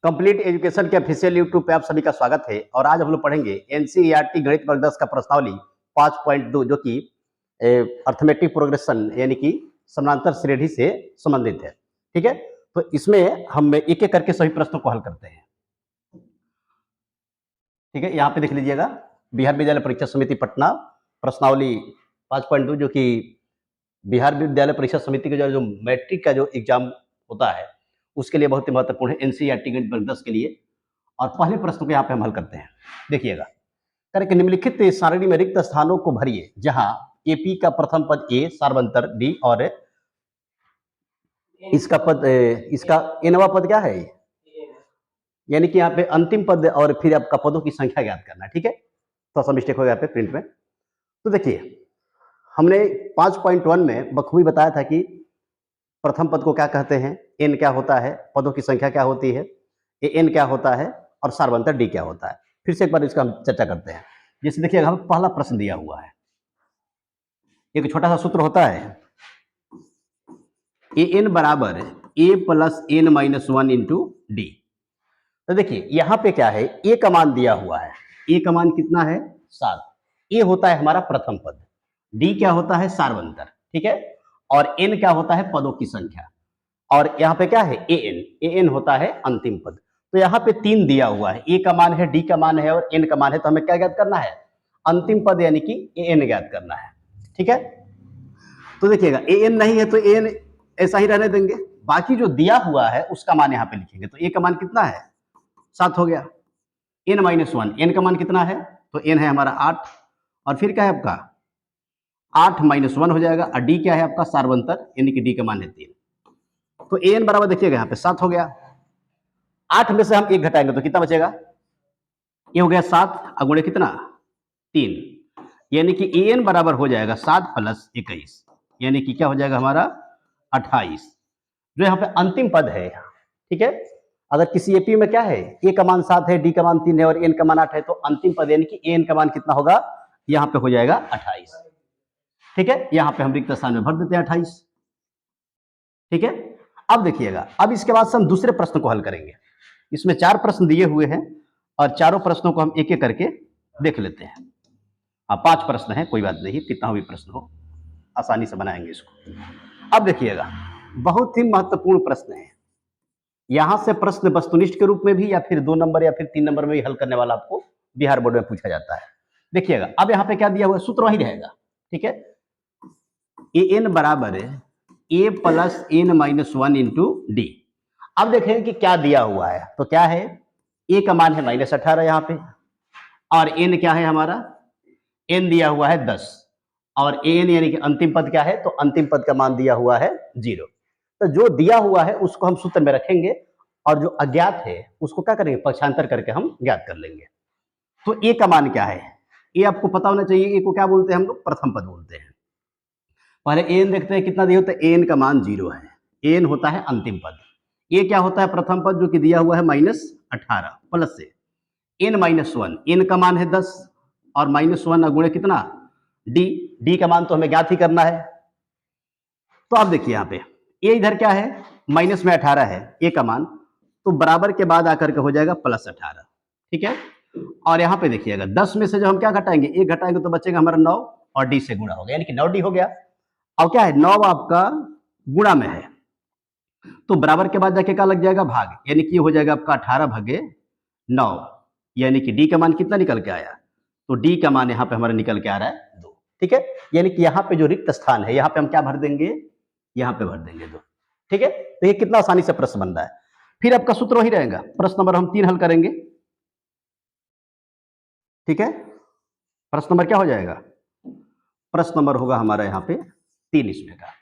Complete education के official YouTube पे आप सभी का स्वागत है और आज हम लोग पढ़ेंगे एनसीईआरटी गणित वर्ग 10 का प्रश्नावली 5.2 जो कि अर्थमेटिक प्रोग्रेशन यानी कि समानांतर श्रेणी से संबंधित है। ठीक है, तो इसमें हम एक एक करके सभी प्रश्नों को हल करते हैं। ठीक है, यहाँ पे देख लीजिएगा, बिहार विद्यालय परीक्षा समिति पटना प्रश्नावली 5.2 जो कि बिहार विद्यालय परीक्षा समिति का जो मैट्रिक का जो एग्जाम होता है उसके लिए बहुत ही महत्वपूर्ण है, एनसीईआरटी गणित वर्ग 10 के लिए। और पहले प्रश्न को यहाँ पे हम हल करते हैं। देखिएगा, करें कि निम्नलिखित सारणी में रिक्त स्थानों को भरिए जहां एपी का प्रथम पद ए, सार्वंतर डी और इसका पद इसका एनवा पद क्या है, यानी कि यहाँ पे अंतिम पद और फिर आपका पदों की संख्या ज्ञात करना। ठीक है, तो सा मिस्टेक हो गया यहाँ पे प्रिंट में। तो देखिए, हमने 5.1 में बखूबी बताया था कि प्रथम पद को क्या कहते हैं, एन क्या होता है, पदों की संख्या क्या होती है, एन क्या होता है और सार्वंतर डी क्या होता है। फिर से एक बार इसका हम चर्चा करते हैं। जैसे देखिएगा, हमें पहला प्रश्न दिया हुआ है, एक छोटा सा सूत्र होता है ए एन बराबर A plus N minus 1 into D. तो देखिए यहाँ पे क्या है, ए का मान दिया हुआ है, ए का मान कितना है 7, ए होता है हमारा प्रथम पद, डी क्या होता है सार्वंतर, ठीक है, और एन क्या होता है पदों की संख्या, और यहाँ पे क्या है ए एन होता है अंतिम पद। तो यहाँ पे 3 दिया हुआ है, ए का मान है, डी का मान है और एन का मान है। तो हमें क्या ज्ञात करना है, अंतिम पद यानी कि ए एन ज्ञात करना है। ठीक है, तो देखिएगा ए एन नहीं है तो ए एन ऐसा ही रहने देंगे, बाकी जो दिया हुआ है उसका मान यहाँ पे लिखेंगे। तो ए का मान कितना है 7 हो गया, एन माइनस 1, एन का मान कितना है, तो एन है हमारा 8, और फिर क्या है आपका 8 माइनस 1 हो जाएगा, और डी क्या है आपका सार्वंतर यानी कि डी का मान है 3। तो ए एन बराबर देखिएगा यहाँ पे 7 हो गया, 8 में से हम 1 घटाएंगे तो कितना बचेगा, ये हो गया 7 अगुणे कितना 3, यानी कि ए एन बराबर हो जाएगा 7 प्लस 21, यानी कि क्या हो जाएगा हमारा 28, जो यहाँ पे अंतिम पद है। ठीक है, अगर किसी एपी में क्या है, ए का मान 7 है, डी का मान 3 है और एन का मान 8 है, तो अंतिम पद यानी कि एन का मान कितना होगा, यहाँ पे हो जाएगा 28। ठीक है, यहाँ पे हम रिक्त स्थान में भर देते हैं 28। ठीक है, अब देखिएगा, अब इसके बाद से हम दूसरे प्रश्न को हल करेंगे। इसमें 4 प्रश्न दिए हुए हैं और चारों प्रश्नों को हम एक एक करके देख लेते हैं। 5 प्रश्न हैं, कोई बात नहीं, कितना भी प्रश्न हो आसानी से बनाएंगे इसको। अब देखिएगा, बहुत ही महत्वपूर्ण प्रश्न है, यहां से प्रश्न वस्तुनिष्ठ के रूप में भी या फिर 2 नंबर या फिर 3 नंबर में भी हल करने वाला आपको बिहार बोर्ड में पूछा जाता है। देखिएगा, अब यहाँ पे क्या दिया हुआ है, सूत्र वही रहेगा। ठीक है, ए एन बराबर A plus N minus 1 into D. अब देखेंगे कि क्या दिया हुआ है, तो क्या है, ए का मान है -18 यहाँ पे, और एन क्या है हमारा, एन दिया हुआ है 10, और एन यानी कि अंतिम पद क्या है, तो अंतिम पद का मान दिया हुआ है 0। तो जो दिया हुआ है उसको हम सूत्र में रखेंगे और जो अज्ञात है उसको क्या करेंगे, पक्षांतर करके हम ज्ञात कर लेंगे। तो ए का मान क्या है, ए आपको पता होना चाहिए, ए को क्या बोलते हैं हम लोग, प्रथम पद बोलते हैं। पहले एन देखते हैं कितना दिया होता है, एन का मान 0 है, एन होता है अंतिम पद, ए क्या होता है प्रथम पद जो कि दिया हुआ है -18 प्लस से एन माइनस 1, एन का मान है 10 और -1 अगुणे कितना डी, डी का मान तो हमें ज्ञात ही करना है। तो आप देखिए यहाँ पे ए इधर क्या है, माइनस में 18 है ए का मान, तो बराबर के बाद आकर के हो जाएगा +18। ठीक है, और यहाँ पे देखिएगा 10 में से जो हम क्या घटाएंगे, 1 घटाएंगे तो बचेगा हमारा 9 और डी से गुणा हो गया, यानी कि 9 डी हो गया। अब क्या है, 9 आपका गुणा में है, तो बराबर के बाद जाके क्या लग जाएगा, भाग, यानी कि हो जाएगा आपका 18 भागे 9, यानी कि डी का मान कितना निकल के आया, तो डी का मान यहाँ पे हमारा निकल के आ रहा है 2। ठीक है, यानी कि यहाँ पे जो रिक्त स्थान है यहाँ पे हम क्या भर देंगे, यहाँ पे भर देंगे 2। ठीक है, तो ये कितना आसानी से प्रश्न बन रहा है। फिर आपका सूत्र वही रहेगा, प्रश्न नंबर हम 3 हल करेंगे। ठीक है, प्रश्न नंबर क्या हो जाएगा, प्रश्न नंबर होगा हमारा यहाँ पे 3 इसमें का।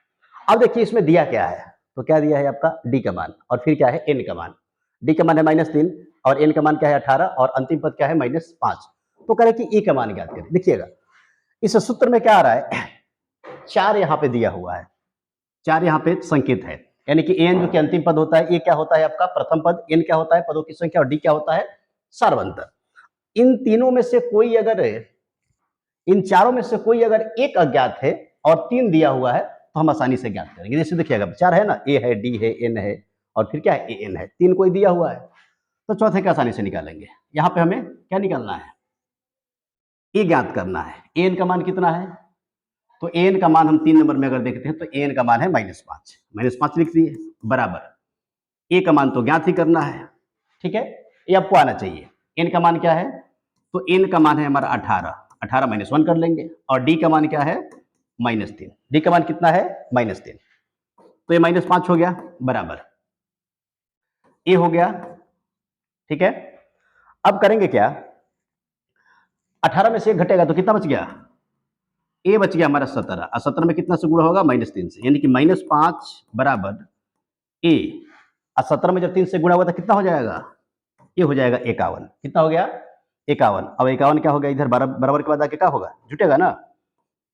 अब देखिए इसमें दिया क्या है, तो क्या दिया है आपका डी का मान, और फिर क्या है एन का मान, डी का मान है -3 और एन का मान क्या है 18 और अंतिम पद क्या है -5। तो कह रहे कि ए का मान ज्ञात करें। देखिएगा इस सूत्र में क्या आ रहा है, 4 यहाँ पे दिया हुआ है, 4 यहाँ पे संकेत है, यानी कि एन जो कि अंतिम पद होता है, ए क्या होता है आपका प्रथम पद, एन क्या होता है पदों की संख्या, और डी क्या होता है सार्वंतर। इन तीनों में से कोई अगर, इन चारों में से कोई अगर एक अज्ञात है और 3 दिया हुआ है तो हम आसानी से ज्ञात करेंगे। जैसे देखिएगा 4 है ना, ए है, डी है, एन है और फिर क्या है ए एन है, 3 कोई दिया हुआ है। तो चौथे का आसानी से निकालेंगे। यहाँ पे हमें क्या निकालना है, ए ज्ञात करना है। एन का मान कितना है, तो एन का मान हम 3 नंबर में अगर देखते हैं तो एन का मान है -5, -5 लिख दिए, बराबर ए का मान तो ज्ञात ही करना है, ठीक है, ये आपको आना चाहिए। एन का मान क्या है, तो एन का मान है हमारा 18, 18 -1 कर लेंगे, और डी का मान क्या है -3, डी का मान कितना है -3, तो ये -5 हो गया, बराबर ए हो गया, ठीक है। अब करेंगे क्या, 18 में से 1 घटेगा तो कितना बच गया, ए बच गया हमारा 17, और 17 में कितना से गुणा होगा -3 से, यानी कि -5 बराबर ए, और 17 में जब 3 से गुणा हुआ तो कितना हो जाएगा, ये हो जाएगा 51, कितना हो गया 51। अब 51 क्या हो गया, इधर बराबर के बाद आके क्या होगा, जुटेगा ना,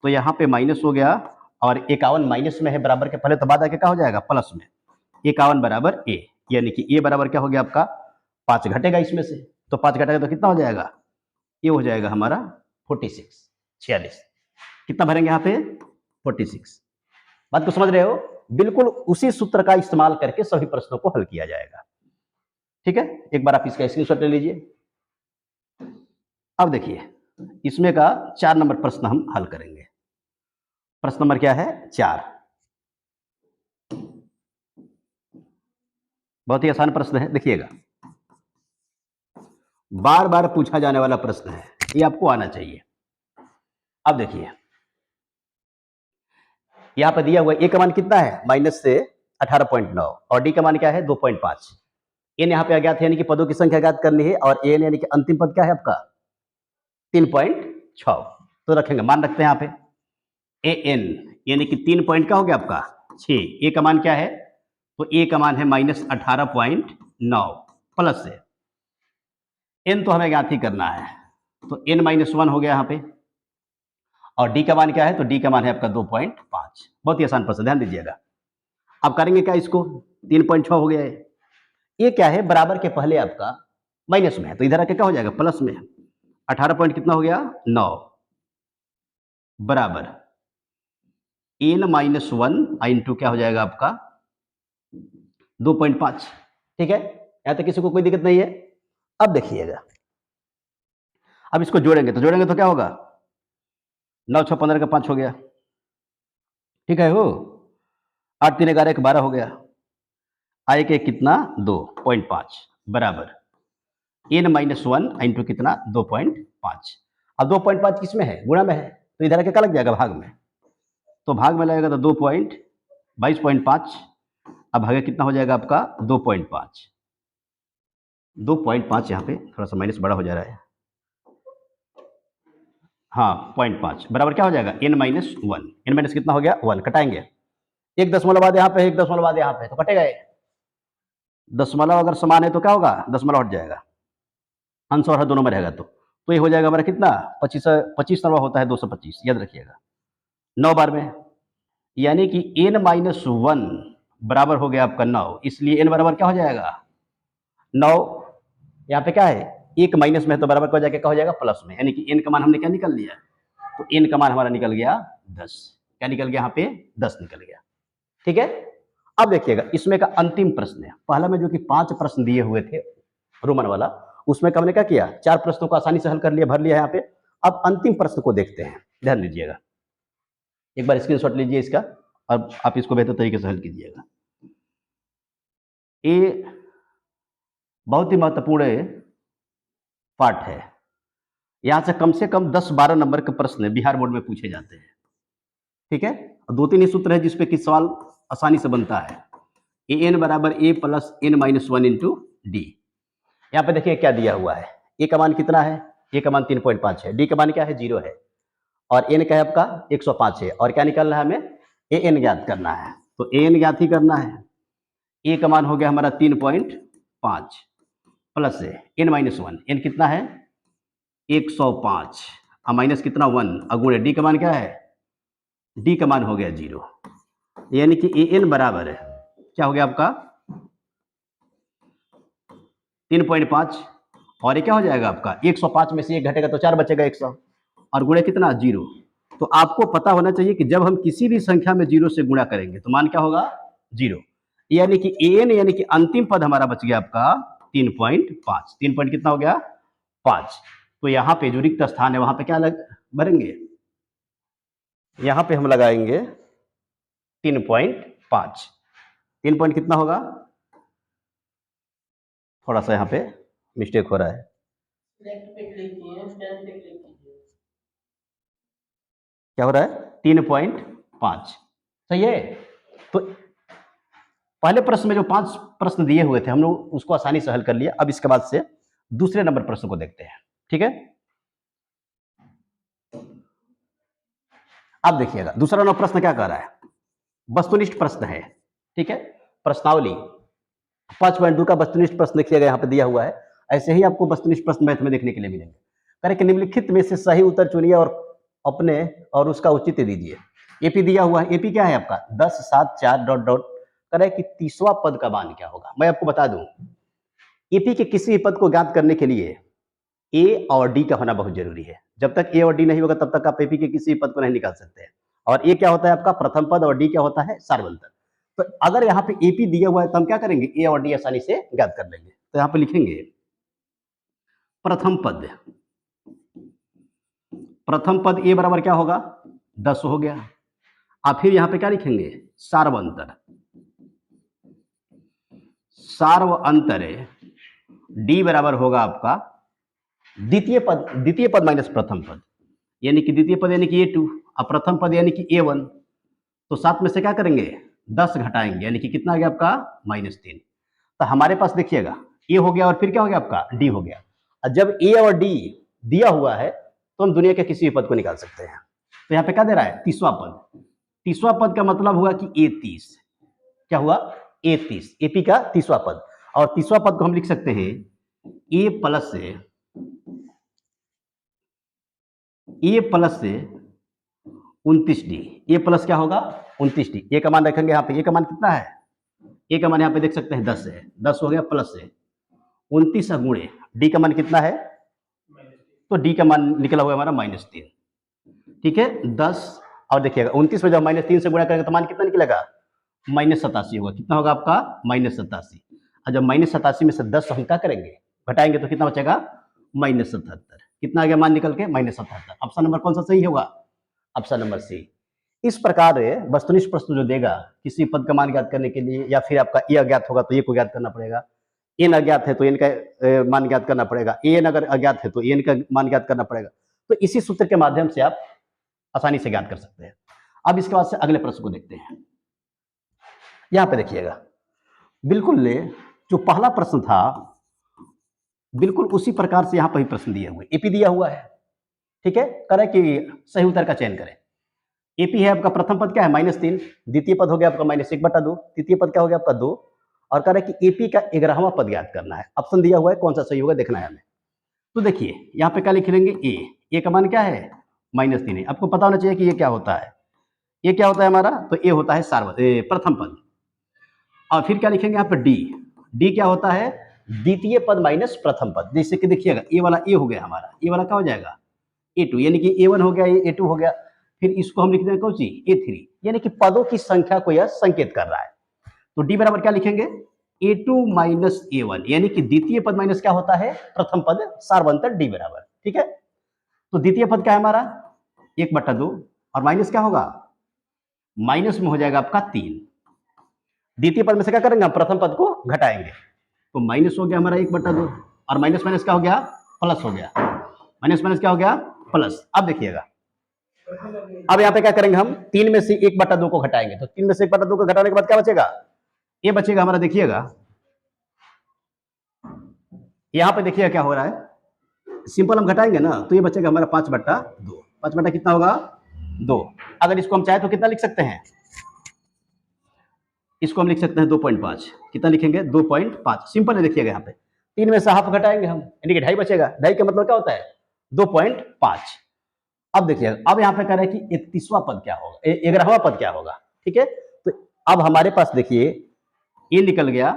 तो यहाँ पे माइनस हो गया, और 51 माइनस में है, बराबर के पहले तो बाद आके क्या हो जाएगा प्लस में, 51 बराबर ए, यानी कि ए बराबर क्या हो गया आपका 5 घटेगा इसमें से, तो 5 घटेगा तो कितना हो जाएगा, ये हो जाएगा हमारा 46, कितना भरेंगे यहाँ पे 46। बात को समझ रहे हो, बिल्कुल उसी सूत्र का इस्तेमाल करके सभी प्रश्नों को हल किया जाएगा, ठीक है। एक बार आप इसका स्क्रीनशॉट ले लीजिए। अब देखिए इसमें का 4 नंबर प्रश्न हम हल करेंगे। प्रश्न नंबर क्या है 4, बहुत ही आसान प्रश्न है, देखिएगा बार बार पूछा जाने वाला प्रश्न है, ये आपको आना चाहिए। अब देखिए यहां पर दिया हुआ ए का मान कितना है माइनस से 18.9, और डी का मान क्या है 2.5। एन यहाँ पे अज्ञात है, यानी कि पदों की संख्या ज्ञात करनी है, और एन यानी कि अंतिम पद क्या है आपका 3.6, तो रखेंगे मान रखते हैं यहाँ पे ए एन, यानी कि 3 पॉइंट का हो गया आपका 6, ए का मान क्या है, तो ए का मान है -18.9 प्लस से एन तो हमें ज्ञात ही करना है, तो n -1 हो गया यहाँ पे, और डी का मान क्या है, तो डी का मान है आपका 2.5। बहुत ही आसान प्रश्न, ध्यान दीजिएगा। अब करेंगे क्या इसको, 3.6 हो गया है, ये क्या है बराबर के पहले आपका माइनस में है, तो इधर आके क्या हो जाएगा प्लस में, 18 पॉइंट कितना हो गया 9 बराबर n -1 इंटू क्या हो जाएगा आपका 2.5, ठीक है, यहां तक किसी को कोई दिक्कत नहीं है। अब देखिएगा, अब इसको जोड़ेंगे तो क्या होगा 9 6 15 का 5 हो गया, ठीक है, हो 8 3 11 12 हो गया, आए के कितना 2.5 बराबर n -1 इंटू कितना 2.5। अब 2.5 किसमें है, गुणा में है, तो इधर आके क्या लग जाएगा भाग में, तो भाग में लगेगा तो 22.5, अब भागे कितना हो जाएगा आपका 2.5, 2.5 यहाँ पे थोड़ा सा माइनस बड़ा हो जा रहा है, हाँ 0.5 बराबर क्या हो जाएगा n -1, n माइनस कितना हो गया 1, कटाएंगे 1 दशमलव बाद यहाँ पे 1 दशमलव बाद यहाँ पे, तो कटेगा ये, दशमलव अगर समान है तो क्या होगा दशमलव हट जाएगा, अंश और हर दोनों में रहेगा, तो ये हो जाएगा हमारा कितना 25 नंबर होता है 225, याद रखिएगा 9 बार में, यानी कि n -1 बराबर हो गया आपका 9, इसलिए n बराबर क्या हो जाएगा 9, यहाँ पे क्या है एक माइनस में है तो बराबर को जाके क्या हो जाएगा प्लस में, यानी कि n का मान हमने क्या निकल लिया, तो n का मान हमारा निकल गया 10, क्या निकल गया यहाँ पे 10 निकल गया, ठीक है। अब देखिएगा इसमें का अंतिम प्रश्न है, पहला में जो कि 5 प्रश्न दिए हुए थे रोमन वाला, उसमें हमने क्या किया 4 प्रश्नों को आसानी से हल कर लिया, भर लिया यहाँ पे। अब अंतिम प्रश्न को देखते हैं, ध्यान दीजिएगा, एक बार स्क्रीनशॉट लीजिए इसका, अब आप इसको बेहतर तरीके से हल कीजिएगा। ये बहुत ही महत्वपूर्ण पार्ट है, यहाँ से कम 10-12 नंबर के प्रश्न बिहार बोर्ड में पूछे जाते हैं, ठीक है। 2-3 ही सूत्र है जिसपे कि सवाल आसानी से बनता है, ए एन बराबर A plus n -1 into D. यहाँ पे देखिए क्या दिया हुआ है, ए का मान कितना है, ए का मान 3.5 है, डी का मान क्या है 0 है, और एन का है आपका 105 है, और क्या निकालना है हमें ए एन ज्ञात करना है, तो ए एन ज्ञात ही करना है। ए का मान हो गया हमारा 3.5 प्लस से n -1, एन कितना है 105, और माइनस कितना 1, अगुणे डी का मान क्या है, डी का मान हो गया 0, यानी कि ए एन बराबर है क्या हो गया आपका 3.5, और ये क्या हो जाएगा आपका 105 में से 1 घटेगा तो 4 बचेगा 100, और गुणे कितना 0। तो आपको पता होना चाहिए कि जब हम किसी भी संख्या में 0 से गुणा करेंगे तो मान क्या होगा 0, यानी कि एन यानी कि अंतिम पद हमारा बच गया आपका 3.5, 3 पॉइंट कितना हो गया 5। तो यहाँ पे जो रिक्त स्थान है वहां पे क्या भरेंगे, यहाँ पे हम लगाएंगे 3.5। 3 पॉइंट कितना होगा, थोड़ा सा यहाँ पे मिस्टेक हो रहा है, क्या हो रहा है 3.5, सही है। तो पहले प्रश्न में जो 5 प्रश्न दिए हुए थे हम लोग उसको आसानी से हल कर लिया। अब इसके बाद से दूसरे नंबर प्रश्न को देखते हैं, ठीक है। अब देखिएगा दूसरा नंबर प्रश्न क्या कह रहा है, वस्तुनिष्ठ प्रश्न है, ठीक है। प्रश्नावली 5.2 का वस्तुनिष्ठ प्रश्न देखिएगा यहाँ पे दिया हुआ है। ऐसे ही आपको वस्तुनिष्ठ प्रश्न मैथ में देखने के लिए मिलेंगे। करें कि निम्नलिखित में से सही उत्तर चुनिए और अपने और उसका औचित्य दीजिए। एपी दिया हुआ है, एपी क्या है आपका 10 7 4 डॉट डॉट। करें कि 30वां पद का मान क्या होगा। मैं आपको बता दूं एपी के किसी भी पद को ज्ञात करने के लिए ए और डी का होना बहुत जरूरी है। जब तक ए और डी नहीं होगा तब तक आप एपी के किसी भी पद को नहीं निकाल सकते हैं। और ए क्या होता है आपका प्रथम पद और डी क्या होता है सार्वंतर। तो अगर यहाँ पे एपी दिया हुआ है तो हम क्या करेंगे ए और डी आसानी से ज्ञात कर लेंगे। तो यहाँ पे लिखेंगे प्रथम पद, प्रथम पद ए बराबर क्या होगा 10 हो गया। अब फिर यहाँ पे क्या लिखेंगे सार्वंतर, सार्वंतर डी बराबर होगा आपका द्वितीय पद माइनस प्रथम पद, यानी कि द्वितीय पद यानी कि A2 और प्रथम पद यानी कि A1। तो 7 में से क्या करेंगे 10 घटाएंगे, यानी कि कितना आ गया आपका -3। तो हमारे पास देखिएगा ए हो गया और फिर क्या हो गया आपका डी हो गया। और जब ए और डी दिया हुआ है तो हम दुनिया के किसी भी पद को निकाल सकते हैं। तो यहाँ पे क्या दे रहा है 30वां पद। 30वां पद का मतलब हुआ कि A30, क्या हुआ A30, एपी का 30वां पद। और 30वां पद को हम लिख सकते हैं ए प्लस से 29D। ए प्लस क्या होगा 29D। ए का मान रखेंगे यहाँ पे, ए का मान कितना है, ए का मान यहाँ पे देख सकते हैं 10 है, 10 हो गया प्लस है 29 गुणे डी का मान कितना है, तो डी का मान निकला हुआ हमारा -3, ठीक है 10। और देखिएगा 29 में जब -3 से गुणा करेंगे तो मान कितना निकलेगा -87 होगा। कितना होगा आपका -87। और जब -87 में से 10 हम क्या करेंगे घटाएंगे तो कितना बचेगा -77। कितना आ गया मान निकल के -77। ऑप्शन नंबर कौन सा सही होगा, ऑप्शन नंबर सी। इस प्रकार वस्तुनिष्ठ प्रश्न जो देगा किसी पद का मान ज्ञात करने के लिए, या फिर आपका ए अज्ञात होगा तो ए को ज्ञात करना पड़ेगा, एन अज्ञात है तो एन का मान ज्ञात करना पड़ेगा, एन अगर अज्ञात है तो एन का मान ज्ञात करना पड़ेगा। तो इसी सूत्र के माध्यम से आप आसानी से ज्ञात कर सकते हैं। अब इसके बाद से अगले प्रश्न को देखते हैं। यहां पे देखिएगा बिल्कुल जो पहला प्रश्न था बिल्कुल उसी प्रकार से यहां पर भी प्रश्न दिए हुए, एपी दिया हुआ है, ठीक है। करें कि सही उत्तर का चयन करें। एपी है आपका प्रथम पद क्या है -3, द्वितीय पद हो गया आपका -1/2, तृतीय पद क्या हो गया आपका 2। और कह रहा है कि एपी का 11वां पद ज्ञात करना है। ऑप्शन दिया हुआ है कौन सा सही होगा देखना है हमें। तो देखिए यहाँ पे क्या लिख लेंगे ए का मान क्या है -3 है। आपको पता होना चाहिए कि ये क्या होता है, ये क्या होता है हमारा, तो ए होता है प्रथम पद। और फिर क्या लिखेंगे यहाँ पे डी क्या होता है द्वितीय पद माइनस प्रथम पद। जैसे कि देखिएगा ए वाला ए हो गया हमारा, ए वाला क्या हो जाएगा A2, यानी कि A1 हो गया, ये A2 हो गया। फिर इसको हम लिख देंगे कौन सी A3, यानी कि पदों की संख्या को यह संकेत कर रहा है। तो डी बराबर क्या लिखेंगे A2 माइनस A1, यानी कि द्वितीय पद माइनस क्या होता है प्रथम पद, सार्वंतर डी बराबर, ठीक है। तो द्वितीय पद क्या है हमारा 1/2 और माइनस क्या होगा, माइनस में हो जाएगा आपका 3। द्वितीय पद में से क्या करेंगे हम प्रथम पद को घटाएंगे, तो माइनस हो गया हमारा 1/2 और माइनस माइनस क्या हो गया प्लस हो गया, माइनस माइनस क्या हो गया प्लस। अब देखिएगा अब यहाँ पे क्या करेंगे हम 3 में से 1/2 को घटाएंगे, तो 3 में से 1/2 को घटाने के बाद क्या बचेगा, ये बचेगा हमारा। देखिएगा यहाँ पे देखिएगा क्या हो रहा है, सिंपल हम घटाएंगे ना तो ये बचेगा हमारा 5/2। 5 बटा कितना होगा 2। अगर इसको हम चाहे तो कितना लिख सकते हैं, इसको हम लिख सकते हैं 2.5। कितना लिखेंगे 2.5, सिंपल है। देखिएगा यहाँ पे 3 में से हाफ घटाएंगे हम, यानी कि 2.5 बचेगा। 2.5 का मतलब क्या होता है 2.5। अब देखिएगा अब यहाँ पे कह रहे हैं कि 31वां पद क्या होगा, 11वां पद क्या होगा, ठीक है। तो अब हमारे पास देखिए ए निकल गया,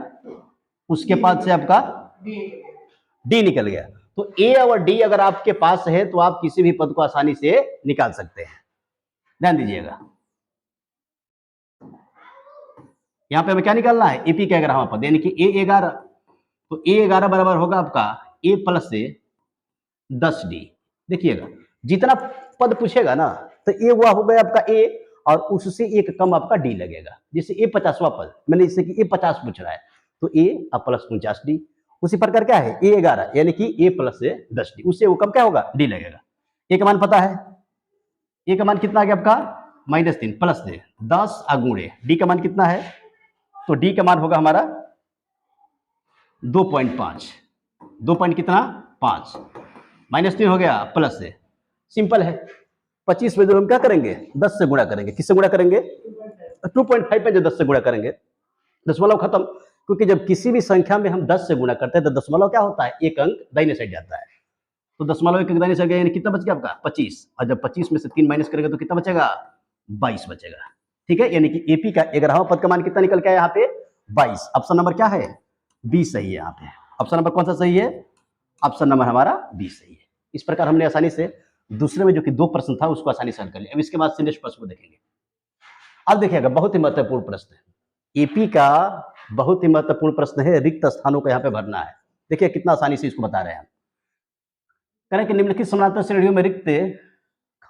उसके पास से आपका डी निकल गया। तो ए और डी अगर आपके पास है तो आप किसी भी पद को आसानी से निकाल सकते हैं। ध्यान दीजिएगा यहाँ पे हमें क्या निकालना है एपी का 11वां पद, यानी कि A11। तो A11 बराबर होगा आपका A प्लस से 10D। देखिएगा जितना पद पूछेगा ना तो ए हुआ हो गया आपका ए और उससे एक कम आपका डी लगेगा। जैसे ए 50वां पद, मैंने जैसे कि ए 50 पूछ रहा है तो ए अब प्लस 49D। उसी प्रकार क्या है A11 यानी कि ए प्लस से 10D, उससे वो कम क्या होगा डी लगेगा। ए का मान पता है, ए का मान कितना आ गया आपका -3 प्लस से 10 अगुणे डी का मान कितना है, तो डी का मान होगा हमारा 2.5। 2 पॉइंट कितना 5 -3 हो गया प्लस से, सिंपल है। 25 में जो हम क्या करेंगे 10 से गुणा करेंगे, किससे गुणा करेंगे 2.5 में जो 10 से गुणा करेंगे दशमलव खत्म। क्योंकि जब किसी भी संख्या में हम 10 से गुणा करते हैं तो दशमलव क्या होता है एक अंक दाहिने साइड जाता है, तो दशमलव एक अंक दाहिने साइड गया यानी कितना बच गया आपका 25, और जब 25 में से 3 माइनस करेंगे तो कितना बचेगा 22 बचेगा। ठीक है, यानी कि एपी का 11वां पद का मान कितना निकल के आया यहाँ पे 22। ऑप्शन नंबर क्या है बी सही है। यहाँ पे ऑप्शन नंबर कौन सा सही है, ऑप्शन नंबर हमारा बी सही है। इस प्रकार हमने आसानी से दूसरे में जो कि 2 प्रश्न था उसको आसानी से हल कर लिया। अब इसके बाद से नेक्स्ट प्रश्न को देखेंगे। अब देखिएगा बहुत ही महत्वपूर्ण प्रश्न है, एपी का बहुत ही महत्वपूर्ण प्रश्न है, रिक्त स्थानों को यहाँ पे भरना है। देखिए कितना आसानी से इसको बता रहे हैं हम। करें कि निम्नलिखित समानांतर श्रेणियों में रिक्त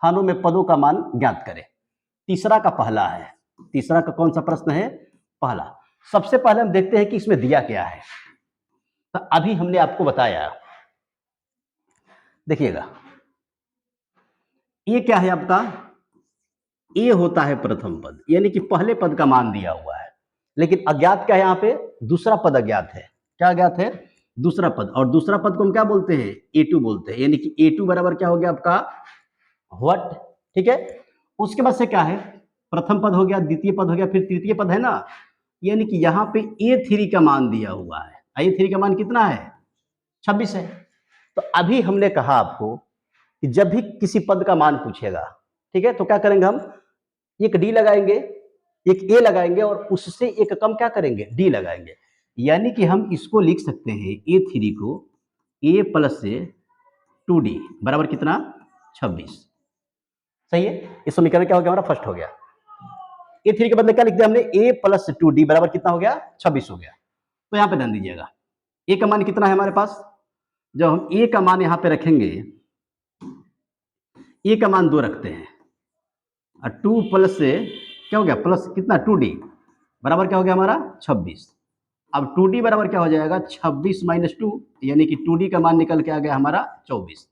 खानों में पदों का मान ज्ञात करें। तीसरा का पहला है, तीसरा का कौन सा प्रश्न है पहला। सबसे पहले हम देखते हैं कि इसमें दिया क्या है। तो अभी हमने आपको बताया, देखिएगा ये क्या है आपका, ये होता है प्रथम पद, यानी कि पहले पद का मान दिया हुआ है, लेकिन अज्ञात क्या है यहाँ पे दूसरा पद अज्ञात है। क्या अज्ञात है दूसरा पद, और दूसरा पद को हम क्या बोलते हैं A2 बोलते हैं, यानी कि A2 बराबर क्या हो गया आपका व्हाट। ठीक है, उसके बाद से क्या है प्रथम पद हो गया, द्वितीय पद हो गया, फिर तृतीय पद है ना, यानी कि यहाँ पे A3 का मान दिया हुआ है। A3 का मान कितना है 26 है। तो अभी हमने कहा आपको कि जब भी किसी पद का मान पूछेगा, ठीक है, तो क्या करेंगे हम एक डी लगाएंगे, एक ए लगाएंगे और उससे एक कम क्या करेंगे डी लगाएंगे। यानी कि हम इसको लिख सकते हैं A3 को A प्लस से 2D बराबर कितना 26। सही है, इस समीकरण क्या हो गया हमारा फर्स्ट हो गया। A3 के बदले क्या लिख दिया हमने A प्लस 2D बराबर कितना हो गया 26 हो गया। तो यहाँ पे ध्यान दीजिएगा A का मान कितना है हमारे पास, जब हम A का मान यहाँ पे रखेंगे, A का मान 2 रखते हैं और 2 प्लस से क्या हो गया प्लस कितना 2D बराबर क्या हो गया हमारा 26। अब 2D बराबर क्या हो जाएगा 26 माइनस 2, यानी कि 2D का मान निकल के आ गया हमारा 24।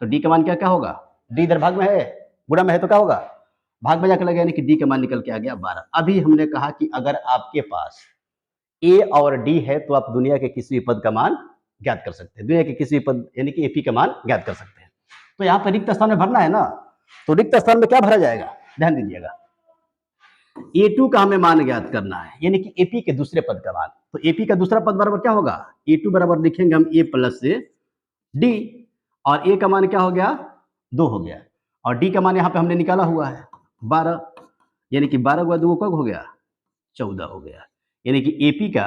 तो D का मान क्या क्या होगा, D इधर भाग में है गुणा में है तो क्या होगा भाग में जाकर लगा, यानी कि D का मान निकल के आ गया 12। अभी हमने कहा कि अगर आपके पास A और D है तो आप दुनिया के किसी भी पद का मान ज्ञात कर सकते हैं, दुनिया के किसी भी पद यानी कि AP का मान ज्ञात कर सकते हैं। तो यहाँ पर रिक्त स्थान में भरना है ना, तो रिक्त स्थान में क्या भरा जाएगा ध्यान दीजिएगा, A2 का हमें मान ज्ञात करना है, यानी कि AP के दूसरे पद का मान। तो AP का दूसरा पद बराबर क्या होगा A2 बराबर लिखेंगे हम A प्लस से D, और A का मान क्या हो गया 2 हो गया, और D का मान यहाँ पे हमने निकाला हुआ है 12, यानी कि 12 गुणा 2 कब हो गया 14 हो गया, यानी कि AP का